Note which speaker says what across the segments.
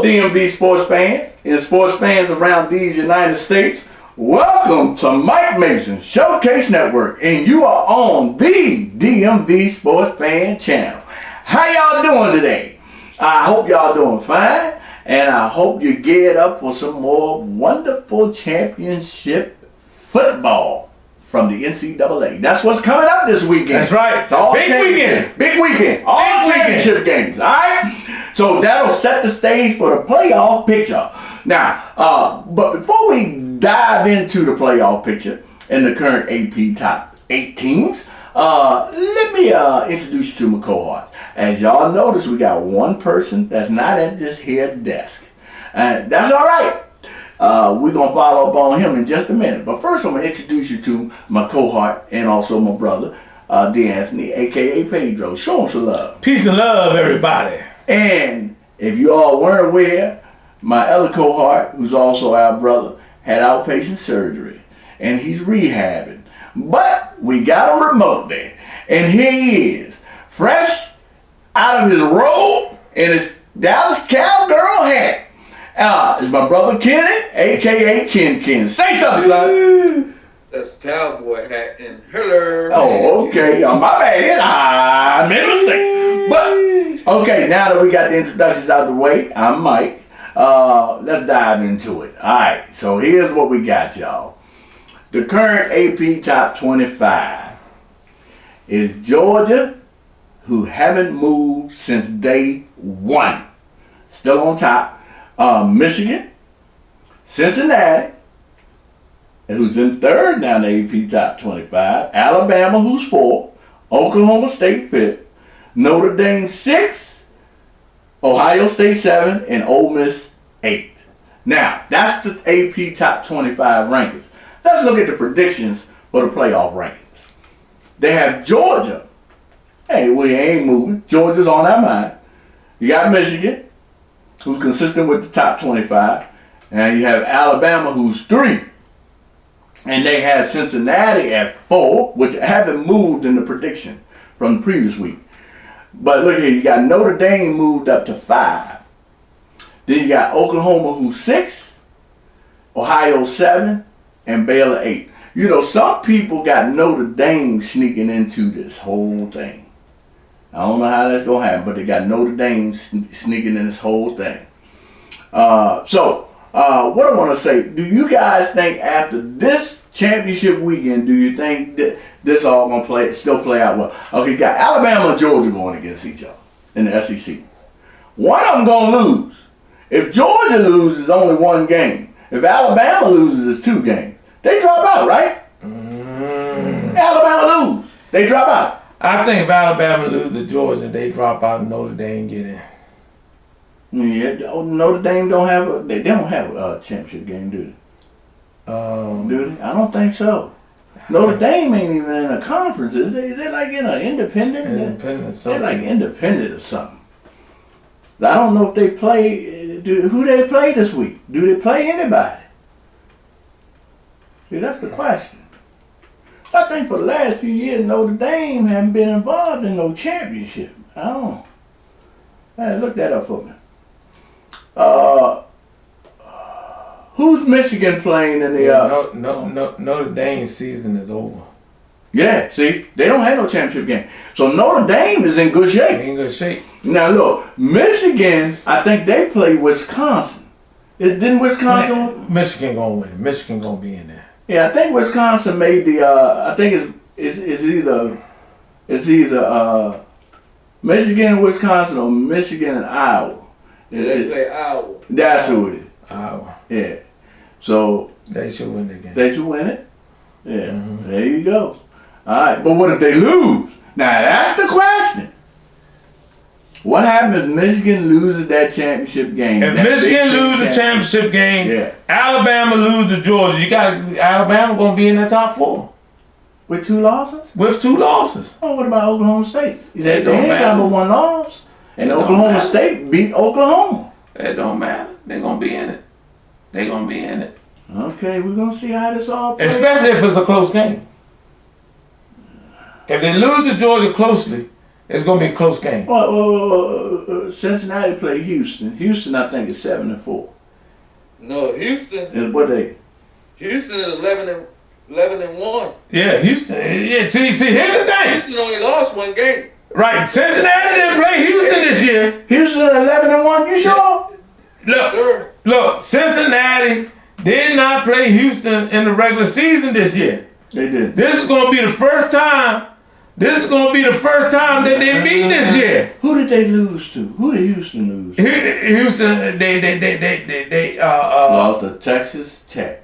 Speaker 1: DMV sports fans and sports fans around these United States, welcome to Mike Mason's Showcase Network, and you are on the DMV Sports Fan Channel. How y'all doing today? I hope y'all doing fine, and I hope you get up for some more wonderful championship football from the NCAA. That's what's coming up this weekend.
Speaker 2: That's right.
Speaker 1: It's all
Speaker 2: Big weekend.
Speaker 1: All championship games, all right? So that'll set the stage for the playoff picture. Now, but before we dive into the playoff picture and the current AP top 8 teams, let me introduce you to my cohort. As y'all notice, we got one person that's not at this here desk. And that's all right. We're going to follow up on him in just a minute. But first, I'm going to introduce you to my cohort and also my brother, D'Anthony, a.k.a. Pedro. Show him some love.
Speaker 2: Peace and love, everybody.
Speaker 1: And if you all weren't aware, my other cohort, who's also our brother, had outpatient surgery. And he's rehabbing. But we got him remotely. And here he is, fresh out of his robe in his Dallas Cowgirl hat. It's my brother Kenny, a.k.a. Ken. Say something, son.
Speaker 3: That's cowboy hat and hello.
Speaker 1: Oh, okay. My bad. I made a mistake. But, okay, now that we got the introductions out of the way, I'm Mike. Let's dive into it. All right, so here's what we got, y'all. The current AP Top 25 is Georgia, who haven't moved since day one. Still on top. Michigan, Cincinnati, who's in third now in the AP Top 25, Alabama, who's 4th, Oklahoma State 5th, Notre Dame 6th, Ohio State 7th, and Ole Miss 8th. Now, that's the AP Top 25 rankings. Let's look at the predictions for the playoff rankings. They have Georgia. Hey, we ain't moving. Georgia's on our mind. You got Michigan, who's consistent with the top 25. And you have Alabama, who's 3. And they have Cincinnati at 4, which haven't moved in the prediction from the previous week. But look here, you got Notre Dame moved up to 5. Then you got Oklahoma, who's 6, Ohio 7, and Baylor 8. You know, some people got Notre Dame sneaking into this whole thing. I don't know how that's going to happen, but they got Notre Dame sneaking in this whole thing. So, what I want to say, do you guys think after this championship weekend, do you think that this all going to still play out well? Okay, you got Alabama and Georgia going against each other in the SEC. One of them going to lose. If Georgia loses, only 1 game. If Alabama loses, it's 2 games. They drop out, right? Alabama lose. They drop out.
Speaker 2: I think if Alabama loses to Georgia, they drop out and Notre Dame get in.
Speaker 1: Yeah, Notre Dame don't have a championship game, do they? Do they? I don't think so. Notre Dame ain't even in a conference, is they? Is they like in an independent? They're like independent or something. I don't know if they play. Who they play this week? Do they play anybody? See, that's the question. I think for the last few years, Notre Dame haven't been involved in no championship. I don't know. Hey, look that up for me. Who's Michigan playing in the...
Speaker 2: Notre Dame season is over.
Speaker 1: Yeah, see? They don't have no championship game. So Notre Dame is in good shape.
Speaker 2: In good shape.
Speaker 1: Now look, Michigan, I think they play Wisconsin. Didn't Wisconsin...
Speaker 2: Michigan gonna win. Michigan gonna be in there.
Speaker 1: Yeah, I think Wisconsin made the. I think it's either Michigan and Wisconsin or Michigan and Iowa.
Speaker 3: Yeah, they play Iowa.
Speaker 1: That's who it is.
Speaker 2: Iowa.
Speaker 1: Yeah. So
Speaker 2: they should win the game.
Speaker 1: They should win it. Yeah. Mm-hmm. There you go. All right, but what if they lose? Now that's the question. What happens if Michigan loses that championship game?
Speaker 2: If Michigan loses the championship game, yeah. Alabama loses to Georgia, you got Alabama going to be in the top 4.
Speaker 1: With 2 losses?
Speaker 2: With 2 losses.
Speaker 1: Oh, what about Oklahoma State? They ain't got but 1 loss. And Oklahoma State beat Oklahoma.
Speaker 2: It don't matter. They're gonna be in it. They're gonna be in it.
Speaker 1: Okay, we're gonna see how this all plays.
Speaker 2: Especially if it's a close game. If they lose to Georgia closely, it's gonna be a close game.
Speaker 1: Cincinnati played Houston. Houston, I think, is 7-4.
Speaker 3: No, Houston.
Speaker 1: And what they?
Speaker 3: Houston is 11-1.
Speaker 2: Yeah, Houston. Yeah, see, here's the thing.
Speaker 3: Houston only lost one game.
Speaker 2: Right, Cincinnati didn't play Houston this year.
Speaker 1: Houston 11-1. You sure?
Speaker 3: Sure.
Speaker 2: Look, Cincinnati did not play Houston in the regular season this year.
Speaker 1: They did.
Speaker 2: This is gonna be the first time. This is gonna be the first time that they beat this year.
Speaker 1: Who did they lose to? Who did Houston lose to?
Speaker 2: Houston, they
Speaker 1: lost to Texas Tech.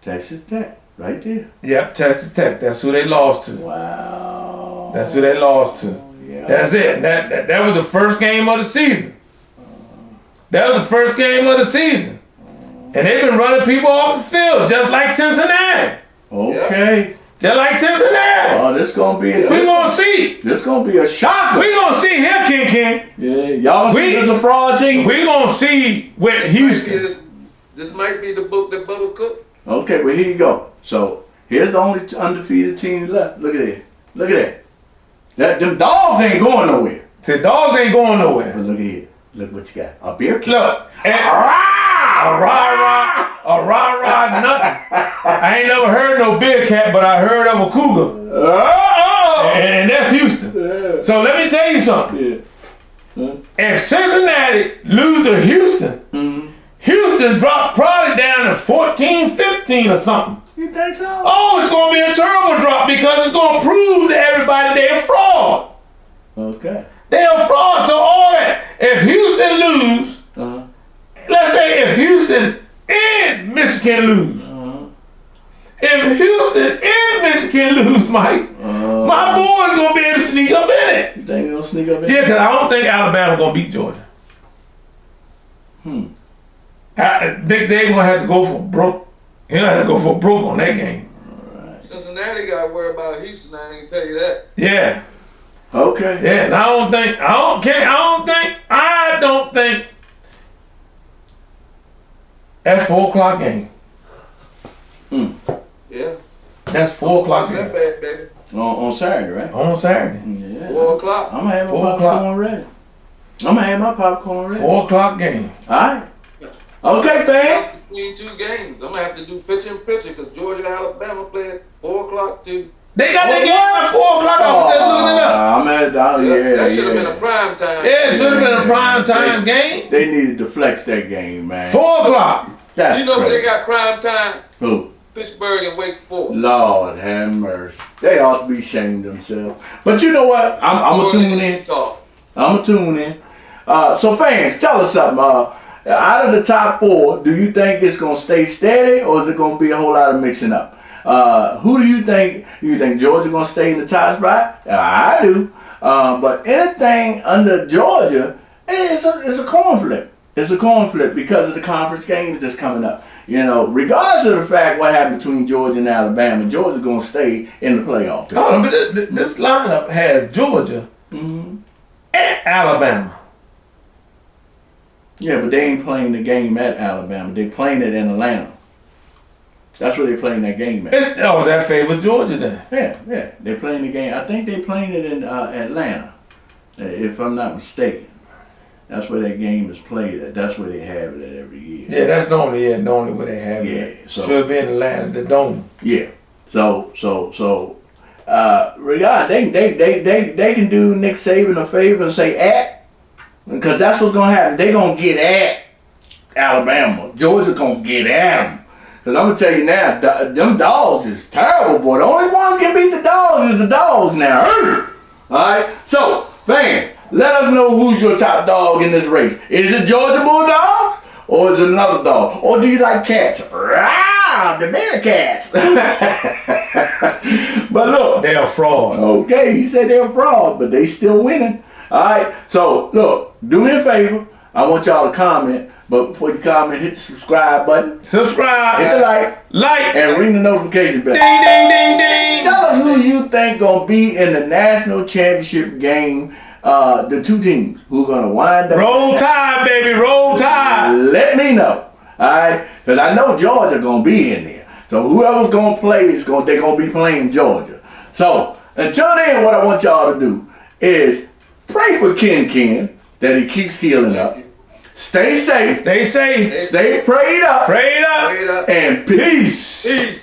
Speaker 1: Texas Tech, right there.
Speaker 2: Yep, Texas Tech. That's who they lost to.
Speaker 1: Wow.
Speaker 2: That's who they lost to.
Speaker 1: Yeah.
Speaker 2: That's it. That was the first game of the season. That was the first game of the season. And they've been running people off the field just like Cincinnati.
Speaker 1: Okay.
Speaker 2: Just like Cincinnati.
Speaker 1: Oh, this gonna be.
Speaker 2: We're gonna see.
Speaker 1: This gonna be a shocker.
Speaker 2: We're gonna see here, King.
Speaker 1: Yeah, y'all see this a fraud team.
Speaker 2: We're gonna see with Houston.
Speaker 3: This might be the book that Bubba cooked.
Speaker 1: Okay, well here you go. So here's the only undefeated team left. Look at it. Look at that. Them dogs ain't going nowhere.
Speaker 2: The dogs ain't going nowhere.
Speaker 1: But look at here. Look what you got. A beer can.
Speaker 2: Look. And a rah, nothing. I ain't never heard no beer cat, but I heard of a cougar. And that's Houston.
Speaker 1: Yeah.
Speaker 2: So let me tell you something.
Speaker 1: Yeah.
Speaker 2: If Cincinnati lose to Houston, Houston dropped probably down to 14, 15 or something.
Speaker 1: You think so?
Speaker 2: Oh, it's going to be a terrible drop because it's going to prove to everybody they're a fraud.
Speaker 1: Okay.
Speaker 2: They're a fraud. So all that, if Houston lose, let's say if Houston and Michigan lose, if Houston and Michigan lose, Mike, my boy's going to be able to sneak up in it.
Speaker 1: You think they'll sneak up in?
Speaker 2: Yeah, because I don't think Alabama going to beat Georgia. Big Dave going to have to go for broke. He'll have to go for broke on that game.
Speaker 3: Cincinnati got to worry about Houston, I ain't tell you that.
Speaker 2: Yeah.
Speaker 1: Okay.
Speaker 2: Yeah, and I don't think that's 4 o'clock game.
Speaker 3: Yeah.
Speaker 2: That's 4 o'clock
Speaker 3: That
Speaker 2: game.
Speaker 3: bad, baby.
Speaker 1: On Saturday, right?
Speaker 2: On Saturday.
Speaker 1: Yeah.
Speaker 3: 4 o'clock.
Speaker 1: I'm gonna have my
Speaker 2: 4 o'clock.
Speaker 1: popcorn ready. I'm gonna have my popcorn ready.
Speaker 2: 4 o'clock game.
Speaker 1: All right. Okay, fans.
Speaker 3: That's between two games. I'm gonna have to do pitcher and pitcher because Georgia and Alabama play at 4 o'clock too.
Speaker 2: They got their game at 4 o'clock. I was just looking it up.
Speaker 1: I'm at down.
Speaker 3: That should have been a prime time.
Speaker 2: Yeah, it should have been a prime time game.
Speaker 1: They needed to flex that game, man.
Speaker 2: 4 o'clock.
Speaker 1: That's
Speaker 3: You know where they
Speaker 1: crazy.
Speaker 3: got prime time?
Speaker 1: Who?
Speaker 3: Pittsburgh and Wake Forest.
Speaker 1: Lord have mercy. They ought to be ashamed of themselves. But you know what? I'm gonna tune in. I'm gonna tune in. So fans, tell us something. Out of the top 4, do you think it's gonna stay steady, or is it gonna be a whole lot of mixing up? Who do you think? You think Georgia gonna stay in the top spot? I do. But anything under Georgia, it's a coin flip. It's a coin flip because of the conference games that's coming up. You know, regardless of the fact what happened between Georgia and Alabama, Georgia's gonna stay in the playoff.
Speaker 2: Oh, but this lineup has Georgia and Alabama.
Speaker 1: Yeah, but they ain't playing the game at Alabama. They playing it in Atlanta. That's where they playing that game at.
Speaker 2: That favors Georgia then.
Speaker 1: Yeah. They're playing the game. I think they playing it in Atlanta, if I'm not mistaken. That's where that game is played at. That's where they have it at every year.
Speaker 2: Yeah, that's normally where they have it.
Speaker 1: Yeah. So
Speaker 2: should have been Atlanta, the Dome.
Speaker 1: Yeah. So regard they can do Nick Saban a favor and say at, because that's what's gonna happen. They gonna get at Alabama. Georgia gonna get at them. Because I'm gonna tell you now, them dogs is terrible, boy. The only ones can beat the dogs is the dogs now. Alright? So, fans, let us know who's your top dog in this race. Is it Georgia Bulldogs? Or is it another dog? Or do you like cats? Rah, the Bearcats. But look.
Speaker 2: They're a fraud.
Speaker 1: Okay, he said they're a fraud, but they still winning. Alright, so look, do me a favor. I want y'all to comment. But before you comment, hit the subscribe button.
Speaker 2: Subscribe.
Speaker 1: Hit the like. And ring the notification bell.
Speaker 2: Ding, ding, ding, ding.
Speaker 1: Tell us who you think gonna be in the national championship game. The 2 teams who are gonna wind up.
Speaker 2: Roll Tide, baby. Roll Tide.
Speaker 1: me know. All right, because I know Georgia gonna be in there. So whoever's gonna play they're gonna be playing Georgia. So until then, what I want y'all to do is pray for Ken that he keeps healing up. Stay safe.
Speaker 2: Stay safe.
Speaker 1: Stay prayed up.
Speaker 2: Prayed up.
Speaker 3: Straight up.
Speaker 1: And peace.
Speaker 3: Peace.